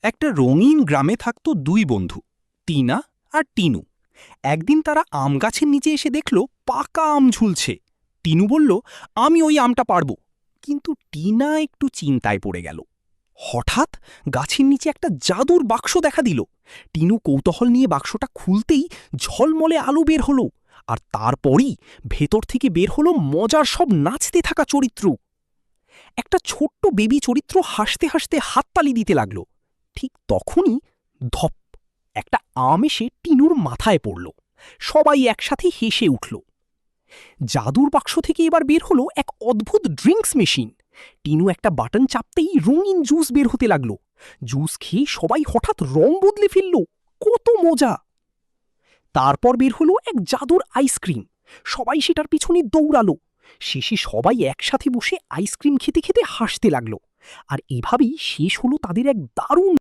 একটা রঙিন গ্রামে থাকতো দুই বন্ধু, টিনা আর টিনু। একদিন তারা আম গাছের নিচে এসে দেখল পাকা আম ঝুলছে। টিনু বলল, আমি ওই আমটা পারব। কিন্তু টিনা একটু চিন্তায় পড়ে গেল। হঠাৎ গাছের নিচে একটা জাদুর বাক্স দেখা দিল। টিনু কৌতূহল নিয়ে বাক্সটা খুলতেই ঝলমলে আলো বের হলো, আর তারপরই ভেতর থেকে বের হলো মজার সব নাচতে থাকা চরিত্র। একটা ছোট্ট বেবি চরিত্র হাসতে হাসতে হাততালি দিতে লাগলো। ঠিক তখনই ধপ, একটা আম এসে টিনুর মাথায় পড়ল। সবাই একসাথে হেসে উঠল। জাদুর বাক্স থেকে এবার বের হলো এক অদ্ভুত ড্রিঙ্কস মেশিন। টিনু একটা বাটন চাপতেই রঙিন জুস বের হতে লাগলো। জুস খেয়ে সবাই হঠাৎ রং বদলে ফেলল। কত মজা! তারপর বের হলো এক জাদুর আইসক্রিম। সবাই সেটার পিছনে দৌড়ালো। শেষে সবাই একসাথে বসে আইসক্রিম খেতে খেতে হাসতে লাগলো। আর এভাবেই শেষ হলো তাদের এক দারুণ